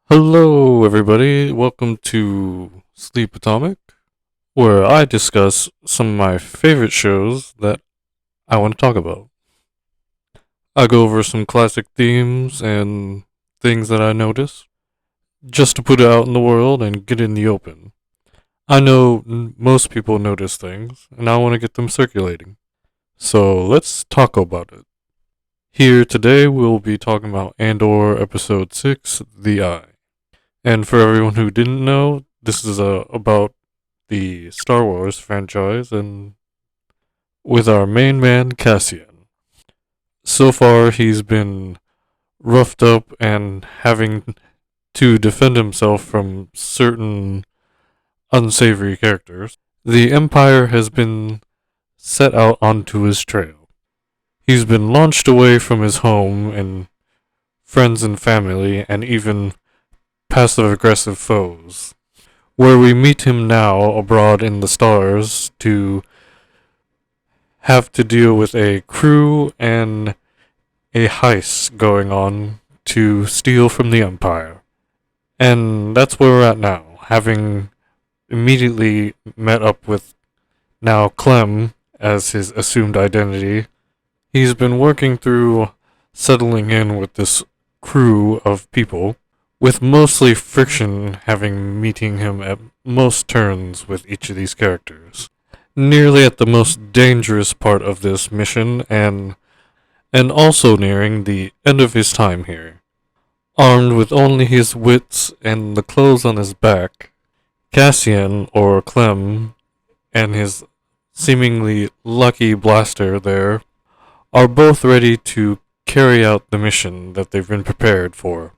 Hello, everybody. Welcome to Sleep Atomic, where I discuss some of my favorite shows that I want to talk about. I go over some classic themes and things that I notice, just to put it out in the world and get it in the open. I know most people notice things, and I want to get them circulating. So let's talk about it. Here today, we'll be talking about Andor Episode 6, The Eye. And for everyone who didn't know, this is about the Star Wars franchise and with our main man Cassian. So far, he's been roughed up and having to defend himself from certain unsavory characters. The Empire has been set out onto his trail. He's been launched away from his home and friends and family and even passive aggressive foes, where we meet him now abroad in the stars to have to deal with a crew and a heist going on to steal from the Empire. And that's where we're at now, having immediately met up with now Clem as his assumed identity. He's been working through settling in with this crew of people, with mostly friction having meeting him at most turns with each of these characters. Nearly at the most dangerous part of this mission and also nearing the end of his time here. Armed with only his wits and the clothes on his back, Cassian, or Clem, and his seemingly lucky blaster there are both ready to carry out the mission that they've been prepared for.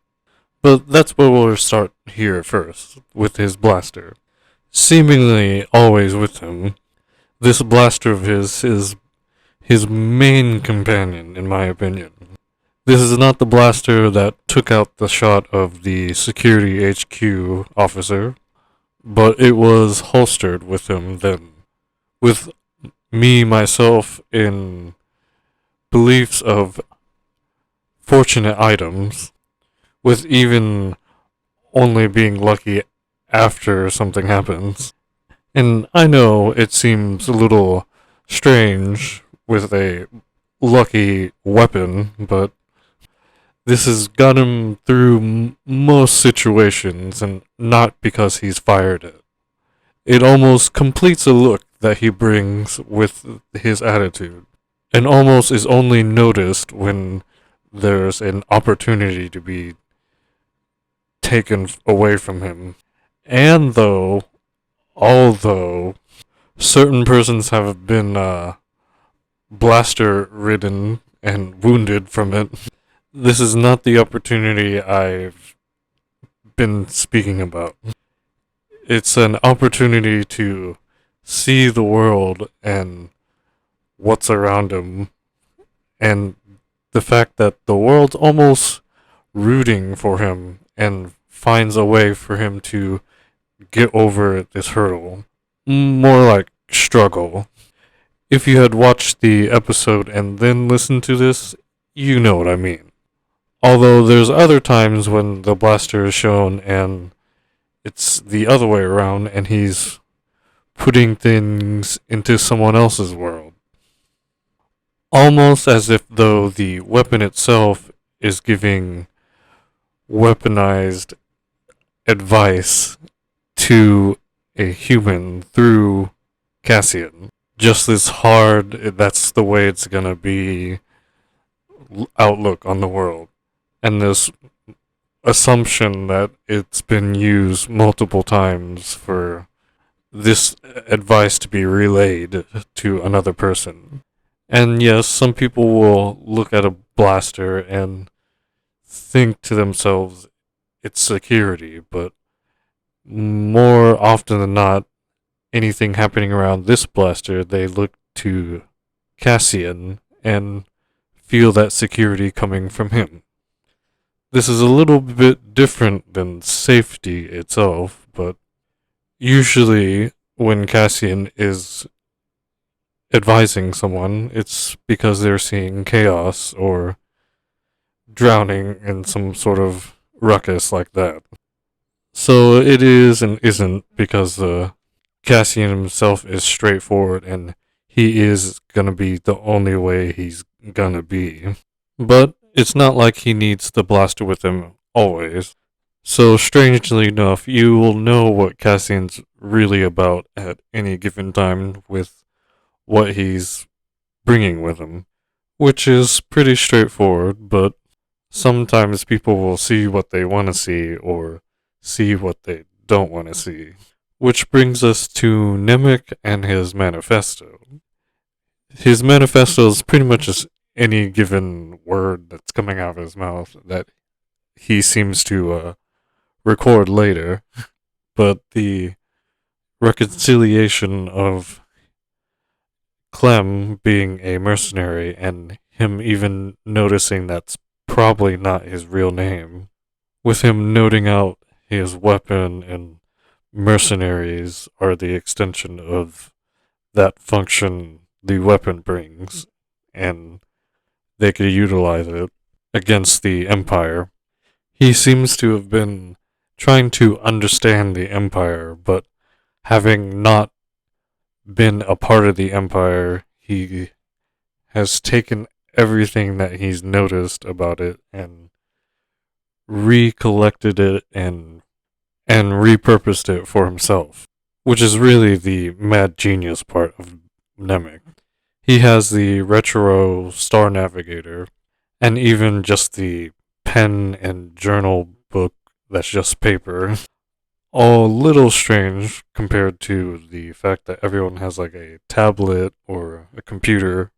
But that's where we'll start here first, with his blaster. Seemingly always with him, this blaster of his is his main companion, in my opinion. This is not the blaster that took out the shot of the security HQ officer, but it was holstered with him then. With me, myself, in beliefs of fortunate items, with even only being lucky after something happens. And I know it seems a little strange with a lucky weapon, but this has got him through most situations, and not because he's fired it. It almost completes a look that he brings with his attitude, and almost is only noticed when there's an opportunity to be taken away from him. And although certain persons have been blaster ridden and wounded from it, this is not the opportunity I've been speaking about. It's an opportunity to see the world and what's around him, and the fact that the world's almost rooting for him and finds a way for him to get over this hurdle. More like struggle. If you had watched the episode and then listened to this, you know what I mean. Although there's other times when the blaster is shown and it's the other way around and he's putting things into someone else's world. Almost as if though the weapon itself is giving weaponized advice to a human through Cassian. Just this hard, that's the way it's gonna be outlook on the world. And this assumption that it's been used multiple times for this advice to be relayed to another person. And yes, some people will look at a blaster and think to themselves, it's security, but more often than not, anything happening around this blaster, they look to Cassian and feel that security coming from him. This is a little bit different than safety itself, but usually when Cassian is advising someone, it's because they're seeing chaos or drowning in some sort of ruckus like that. So it is and isn't because Cassian himself is straightforward and he is gonna be the only way he's gonna be. But it's not like he needs the blaster with him always. So strangely enough, you will know what Cassian's really about at any given time with what he's bringing with him, which is pretty straightforward, but sometimes people will see what they want to see or see what they don't want to see. Which brings us to Nemec and his manifesto. His manifesto is pretty much just any given word that's coming out of his mouth that he seems to record later. But the reconciliation of Clem being a mercenary and him even noticing that's probably not his real name, with him noting out his weapon and mercenaries are the extension of that function the weapon brings, and they could utilize it against the Empire. He seems to have been trying to understand the Empire, but having not been a part of the Empire, he has taken everything that he's noticed about it and recollected it and repurposed it for himself, which is really the mad genius part of Nemec. He has the retro Star Navigator and even just the pen and journal book that's just paper. All a little strange compared to the fact that everyone has like a tablet or a computer.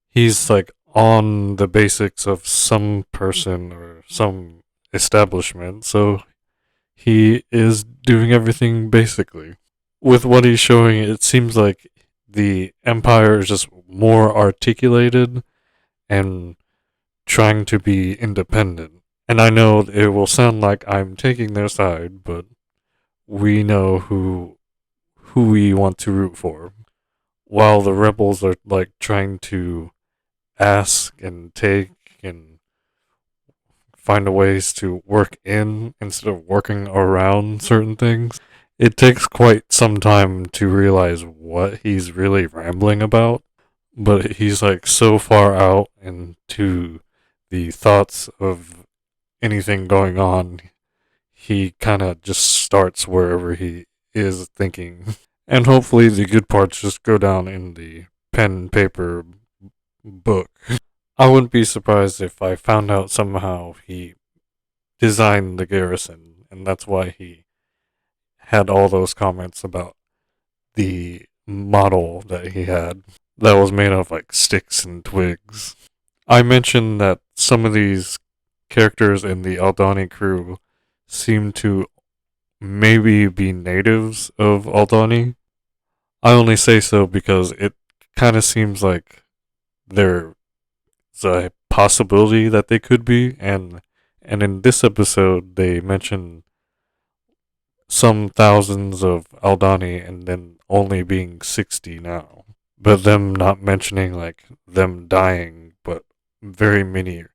He's like on the basics of some person or some establishment, so he is doing everything basically. With what he's showing, it seems like the Empire is just more articulated and trying to be independent. And I know it will sound like I'm taking their side, but we know who we want to root for. While the rebels are like trying to ask and take and find ways to work in instead of working around certain things. It takes quite some time to realize what he's really rambling about, but he's like so far out into the thoughts of anything going on, he kind of just starts wherever he is thinking. And hopefully the good parts just go down in the pen and paper book. I wouldn't be surprised if I found out somehow he designed the garrison, and that's why he had all those comments about the model that he had that was made of like sticks and twigs. I mentioned that some of these characters in the Aldhani crew seem to maybe be natives of Aldhani. I only say so because it kind of seems like there's a possibility that they could be, and in this episode they mention some thousands of Aldani and then only being 60 now. But them not mentioning like them dying, but very many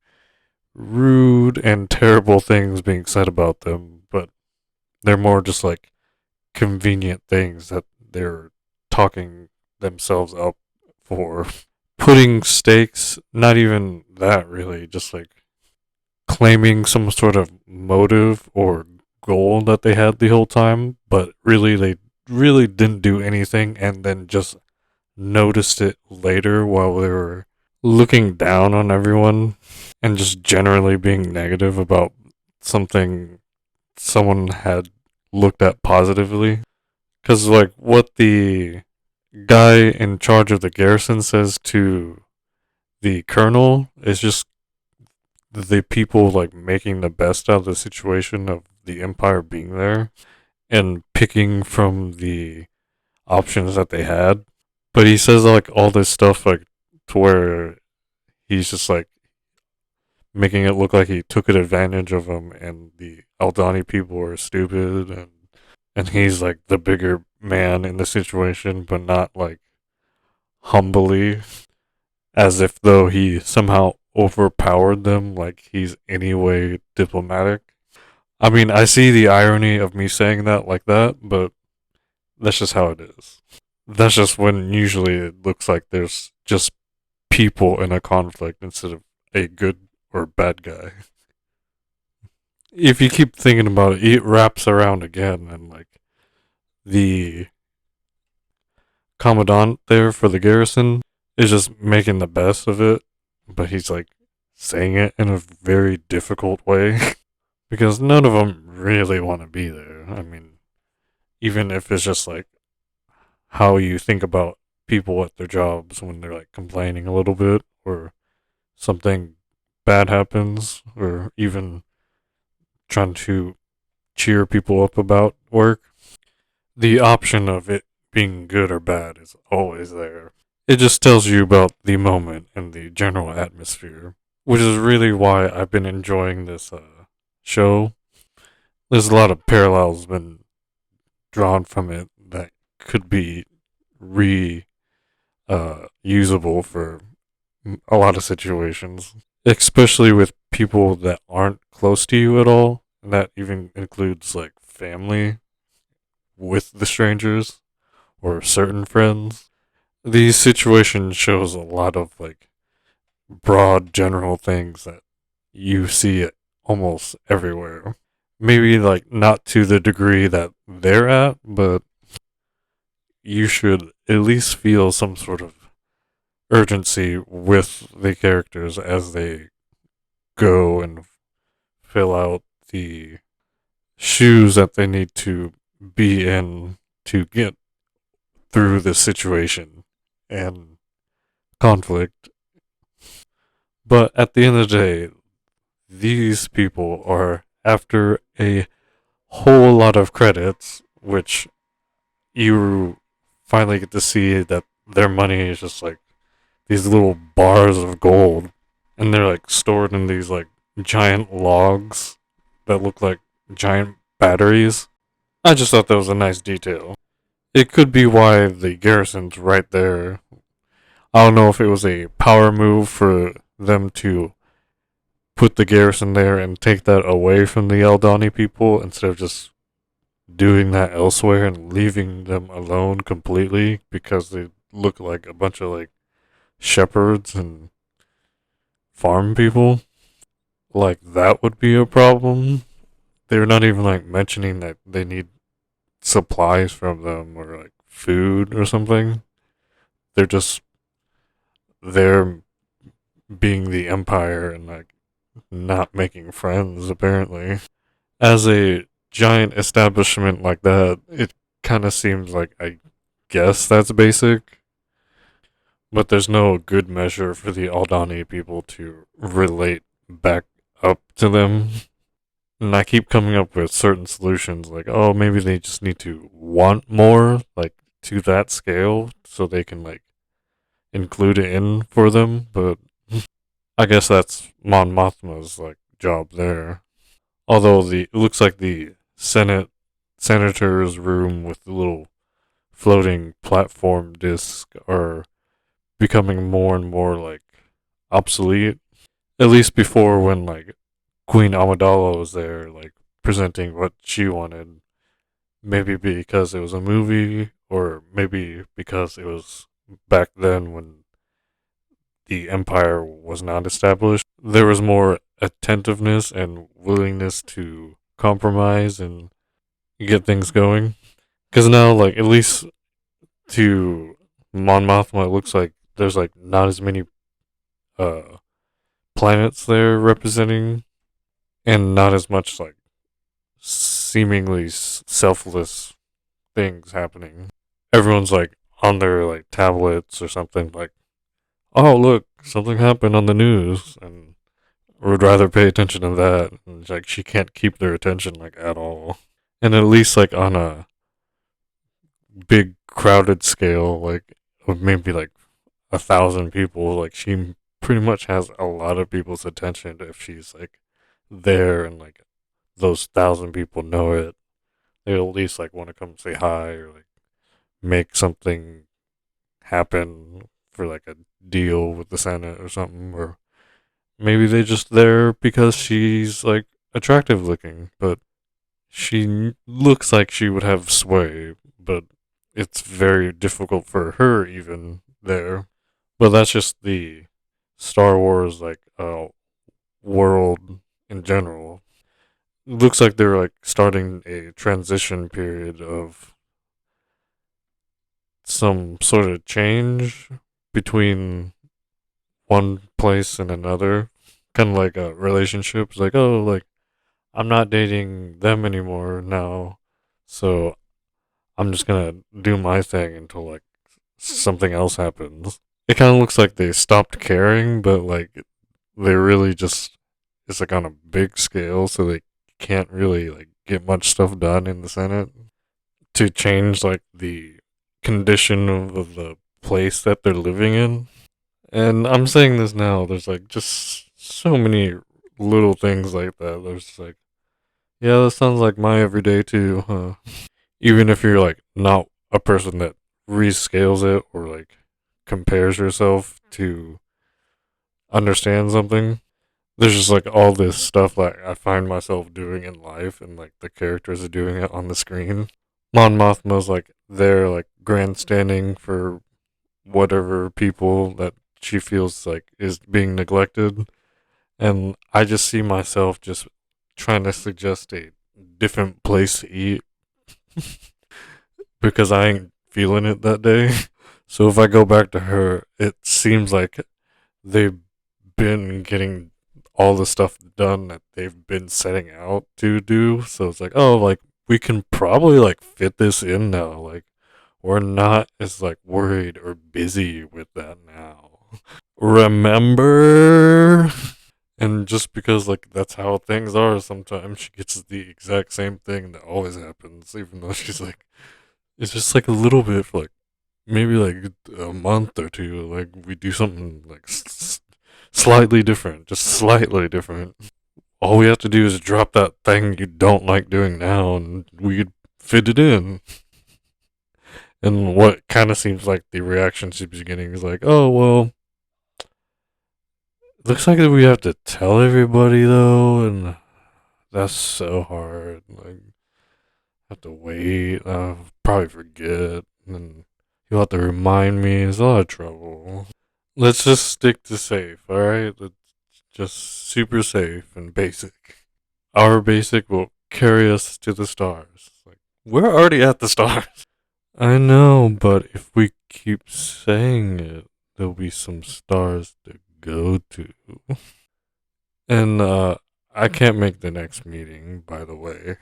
rude and terrible things being said about them, but they're more just like convenient things that they're talking themselves up for. Putting stakes, not even that really, just like claiming some sort of motive or goal that they had the whole time, but really they really didn't do anything and then just noticed it later while they were looking down on everyone and just generally being negative about something someone had looked at positively. Because, like, what the guy in charge of the garrison says to the colonel is just the people, like, making the best out of the situation of the Empire being there and picking from the options that they had. But he says, like, all this stuff, like, to where he's just, like, making it look like he took advantage of them and the Aldani people are stupid and he's like the bigger man in the situation, but not like humbly, as if though he somehow overpowered them, like he's anyway diplomatic. I mean, I see the irony of me saying that like that, but that's just how it is. That's just when usually it looks like there's just people in a conflict instead of a good or bad guy. If you keep thinking about it, it wraps around again, and like the commandant there for the garrison is just making the best of it, but he's like saying it in a very difficult way because none of them really want to be there. I mean, even if it's just like how you think about people at their jobs when they're like complaining a little bit or something bad happens or even trying to cheer people up about work, the option of it being good or bad is always there. It just tells you about the moment and the general atmosphere, which is really why I've been enjoying this show. There's a lot of parallels been drawn from it that could be re usable for a lot of situations, especially with people that aren't close to you at all. And that even includes like family with the strangers or certain friends. These situations shows a lot of like broad general things that you see it almost everywhere. Maybe like not to the degree that they're at, but you should at least feel some sort of urgency with the characters as they go and fill out the shoes that they need to be in to get through this situation and conflict. But at the end of the day, these people are after a whole lot of credits, which you finally get to see that their money is just like these little bars of gold, and they're like stored in these like giant logs that look like giant batteries. I just thought that was a nice detail. It could be why the garrison's right there. I don't know if it was a power move for them to put the garrison there and take that away from the Aldhani people instead of just doing that elsewhere and leaving them alone completely because they look like a bunch of like shepherds and farm people. Like that would be a problem. They're not even like mentioning that they need supplies from them or like food or something. They're just there being the empire and like not making friends apparently. As a giant establishment like that, it kind of seems like I guess that's basic, but there's no good measure for the Aldani people to relate back up to them. And I keep coming up with certain solutions like, oh, maybe they just need to want more, like to that scale, so they can like include it in for them. But I guess that's Mon Mothma's like job there. Although it looks like the senator's room with the little floating platform disc are becoming more and more like obsolete. At least before when like Queen Amidala was there, like presenting what she wanted. Maybe because it was a movie, or maybe because it was back then when the empire was not established. There was more attentiveness and willingness to compromise and get things going. Because now, like, at least to Mon Mothma, it looks like there's like not as many uh planets there representing, and not as much like seemingly selfless things happening. Everyone's like on their like tablets or something, like, oh look, something happened on the news, and would rather pay attention to that. And like she can't keep their attention like at all. And at least like on a big crowded scale, like of maybe like 1,000 people, like she pretty much has a lot of people's attention if she's like there and like those 1,000 people know it. They at least like want to come say hi or like make something happen for like a deal with the Senate or something, or maybe they just there because she's like attractive looking. But She looks like she would have sway, but it's very difficult for her even there. But that's just the Star Wars world in general. Looks like they're like starting a transition period of some sort of change between one place and another. Kind of like a relationship. It's like, oh, like I'm not dating them anymore now, so I'm just gonna do my thing until like something else happens. It kind of looks like they stopped caring, but like they really just it's like on a big scale, so they can't really like get much stuff done in the Senate to change like the condition of the place that they're living in. And I'm saying this now, there's like just so many little things like that. There's like, yeah, that sounds like my everyday too, huh? Even if you're like not a person that rescales it or like compares yourself to understand something, there's just like all this stuff like I find myself doing in life and like the characters are doing it on the screen. Mon Mothma's like there like grandstanding for whatever people that she feels like is being neglected, and I just see myself just trying to suggest a different place to eat because I ain't feeling it that day. So if I go back to her, it seems like they've been getting all the stuff done that they've been setting out to do. So it's like, oh, like we can probably like fit this in now. Like we're not as like worried or busy with that now. Remember? And just because like that's how things are, sometimes she gets the exact same thing that always happens, even though she's like it's just like a little bit for like maybe like a month or two. Like we do something like slightly different, just slightly different. All we have to do is drop that thing you don't like doing now, and we could fit it in. And what kind of seems like the reaction she's getting is like, oh well, looks like we have to tell everybody though, and that's so hard. Like, have to wait. I'll probably forget, and you'll have to remind me. It's a lot of trouble. Let's just stick to safe, alright? Let's just super safe and basic. Our basic will carry us to the stars. Like, we're already at the stars. I know, but if we keep saying it, there'll be some stars to go to. And, I can't make the next meeting, by the way.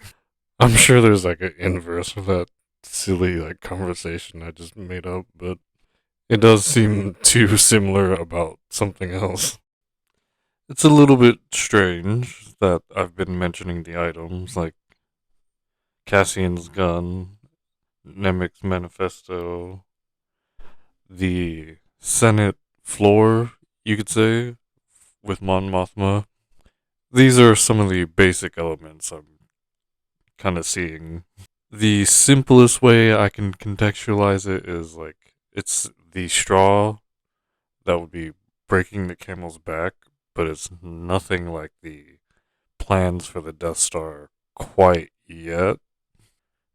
I'm sure there's like an inverse of that silly like conversation I just made up, but it does seem too similar about something else. It's a little bit strange that I've been mentioning the items like Cassian's gun, Nemec's manifesto, the Senate floor, you could say, with Mon Mothma. These are some of the basic elements I'm kind of seeing. The simplest way I can contextualize it is like it's the straw that would be breaking the camel's back, but it's nothing like the plans for the Death Star quite yet.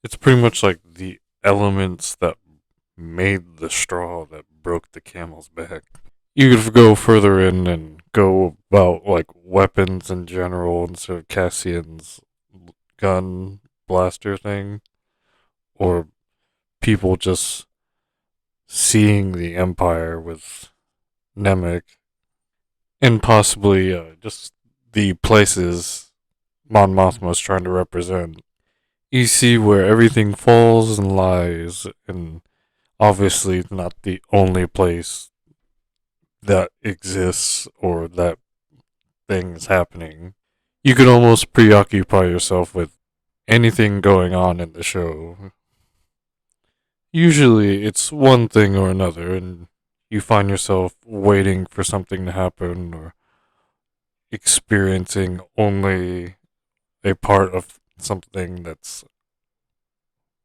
It's pretty much like the elements that made the straw that broke the camel's back. You could go further in and go about like weapons in general instead of Cassian's gun blaster thing, or people just seeing the Empire with Nemec, and possibly just the places Mon Mothma is trying to represent. You see where everything falls and lies, and obviously not the only place that exists or that thing is happening. You could almost preoccupy yourself with anything going on in the show. Usually it's one thing or another, and you find yourself waiting for something to happen or experiencing only a part of something that's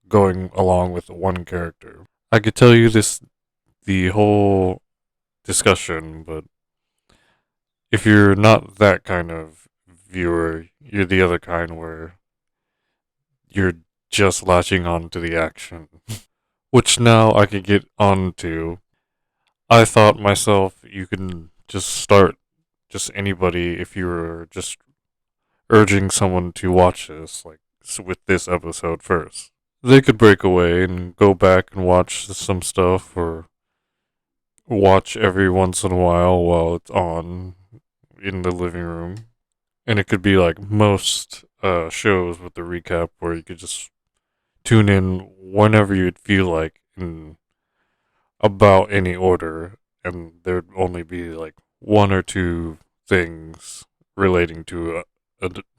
going along with one character. I could tell you this the whole discussion, but if you're not that kind of viewer, you're the other kind where you're just latching on to the action, which now I could get onto. I thought myself you can just start just anybody if you were just urging someone to watch this, like with this episode first. They could break away and go back and watch some stuff or watch every once in a while it's on in the living room. And it could be like most shows with the recap where you could just tune in whenever you'd feel like in about any order, and there'd only be like one or two things relating to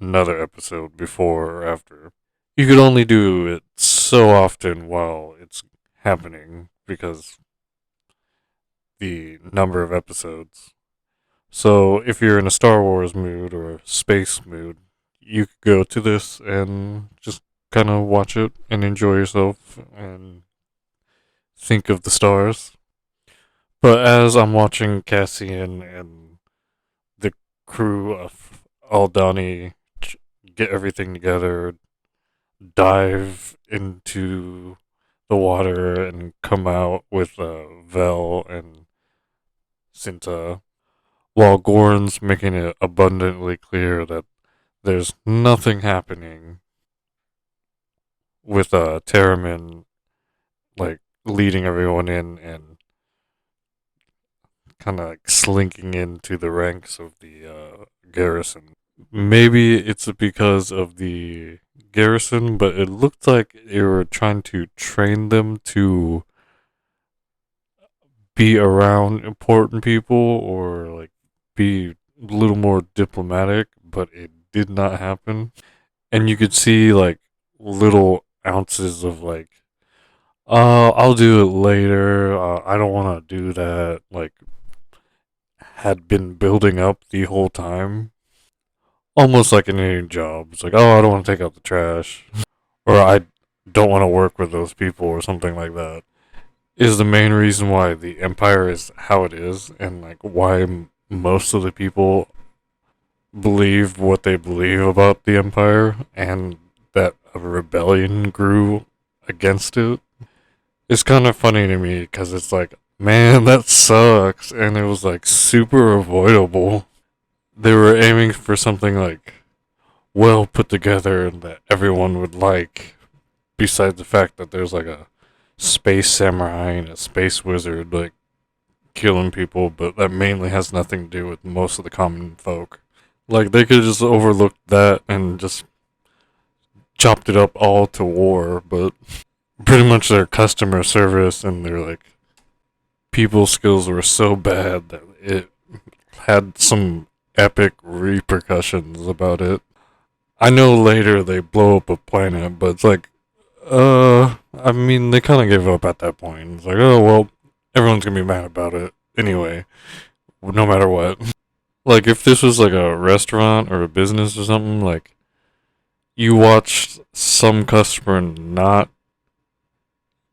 another episode before or after. You could only do it so often while it's happening because the number of episodes. So if you're in a Star Wars mood or a space mood, you could go to this and just kind of watch it and enjoy yourself and think of the stars. But as I'm watching Cassian and the crew of Aldhani get everything together, dive into the water and come out with Vel and Cinta, while Goran's making it abundantly clear that there's nothing happening with Terramin like leading everyone in and kind of like slinking into the ranks of the garrison. Maybe it's because of the garrison, but it looked like they were trying to train them to be around important people or like be a little more diplomatic, but it did not happen. And you could see like little ounces of like, I'll do it later. I don't want to do that. Like, had been building up the whole time. Almost like in any job. It's like, oh, I don't want to take out the trash. Or I don't want to work with those people or something like that. Is the main reason why the Empire is how it is and like why most of the people believe what they believe about the Empire and that a rebellion grew against it. It's kind of funny to me because it's like, man, that sucks. And it was like super avoidable. They were aiming for something like well put together and that everyone would like, besides the fact that there's like a space samurai and a space wizard like killing people, but that mainly has nothing to do with most of the common folk. Like they could have just overlooked that and just chopped it up all to war, but pretty much their customer service and their like people skills were so bad that it had some epic repercussions about it. I know later they blow up a planet, but it's like, I mean, they kind of gave up at that point. It's like, oh well, everyone's gonna be mad about it anyway, no matter what. Like if this was like a restaurant or a business or something, like you watched some customer not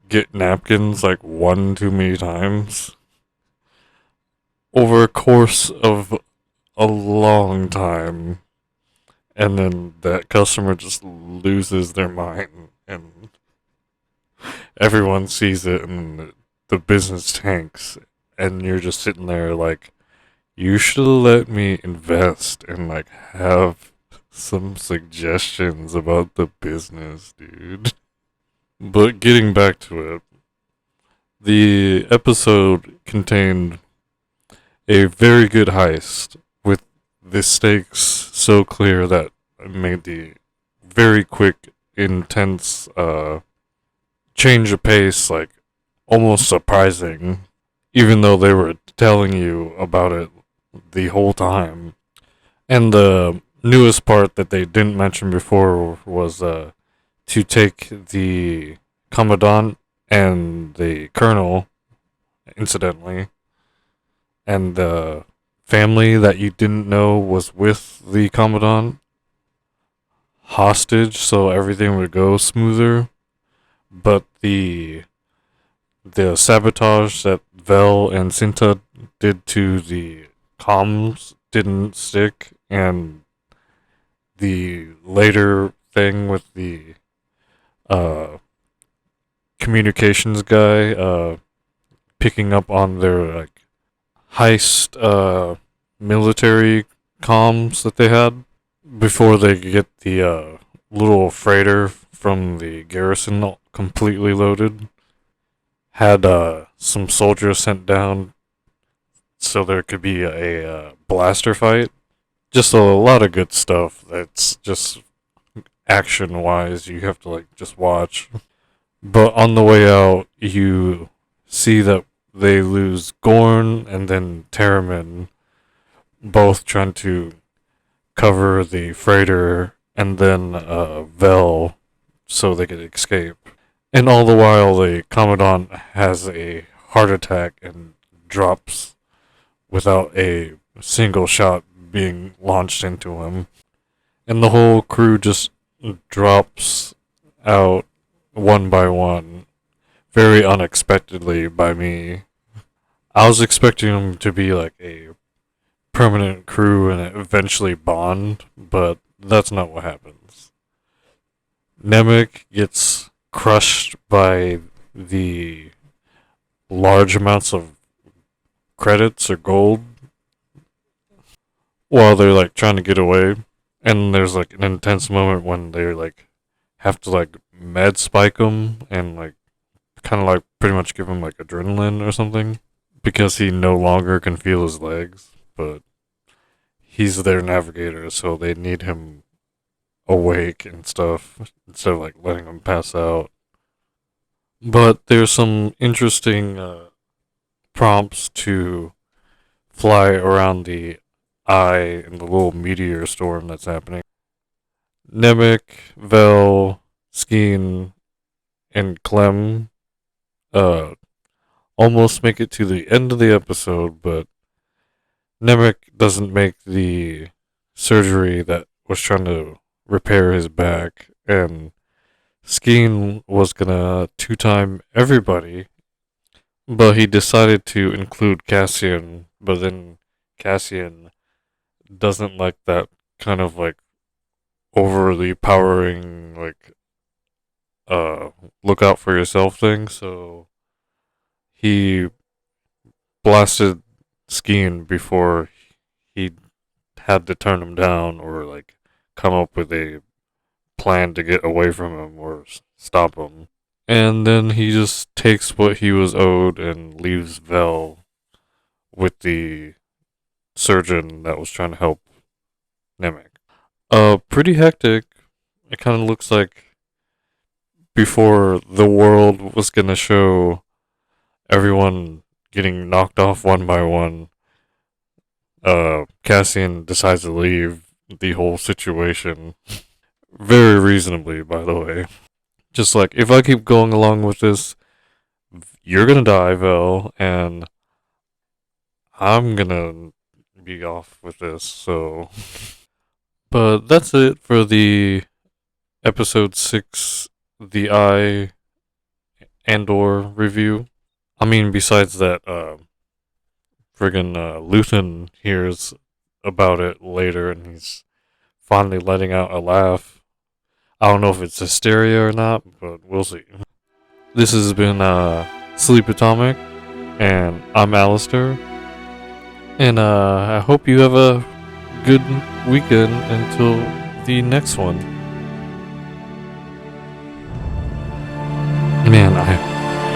get napkins like one too many times over a course of a long time, and then that customer just loses their mind and everyone sees it and the business tanks, and you're just sitting there like, you should let me invest and like have some suggestions about the business, dude. But getting back to it, the episode contained a very good heist with the stakes so clear that it made the very quick, intense change of pace like almost surprising, even though they were telling you about it the whole time. And the newest part that they didn't mention before was to take the commandant and the colonel, incidentally, and the family that you didn't know was with the commandant hostage, so everything would go smoother. But the sabotage that Vel and Cinta did to the comms didn't stick, and the later thing with the uh, communications guy picking up on their like heist military comms that they had before they get the little freighter from the garrison completely loaded. Had some soldiers sent down so there could be a blaster fight. Just a lot of good stuff that's just action wise you have to like just watch. But on the way out, you see that they lose Gorn and then Terramin, both trying to cover the freighter, and then Vel so they could escape. And all the while, the Commandant has a heart attack and drops without a single shot being launched into him. And the whole crew just drops out one by one, very unexpectedly by me. I was expecting them to be like a permanent crew and eventually bond, but that's not what happens. Nemec gets crushed by the large amounts of credits or gold while they're like trying to get away. And there's like an intense moment when they like have to like med spike him and like kind of like pretty much give him like adrenaline or something because he no longer can feel his legs, but he's their navigator, so they need him awake and stuff instead of like letting him pass out. But there's some interesting prompts to fly around the eye and the little meteor storm that's happening. Nemec, Vel, Skeen, and Clem uh, almost make it to the end of the episode, but Nemec doesn't make the surgery that was trying to repair his back, and Skeen was gonna two-time everybody, but he decided to include Cassian, but then Cassian doesn't like that kind of like overly powering like look out for yourself thing, so he blasted Skeen before he had to turn him down or like come up with a plan to get away from him or stop him. And then he just takes what he was owed and leaves Vel with the surgeon that was trying to help Nemec. Pretty hectic. It kind of looks like before the world was gonna show everyone getting knocked off one by one, Cassian decides to leave the whole situation. Very reasonably, by the way. Just like, if I keep going along with this, you're gonna die, Vel, and I'm gonna be off with this, so. But that's it for the episode 6, The Eye Andor review. I mean, besides that, friggin' Luthen hears about it later and he's finally letting out a laugh. I don't know if it's hysteria or not, but we'll see. This has been Sleep Atomic, and I'm Alistair. And I hope you have a good weekend until the next one. Man, I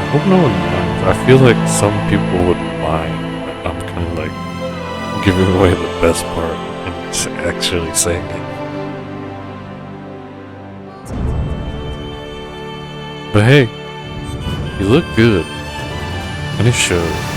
hope no one minds. I feel like some people would mind that I'm kind of like giving away the best part and actually saying it. But hey, you look good, and it shows.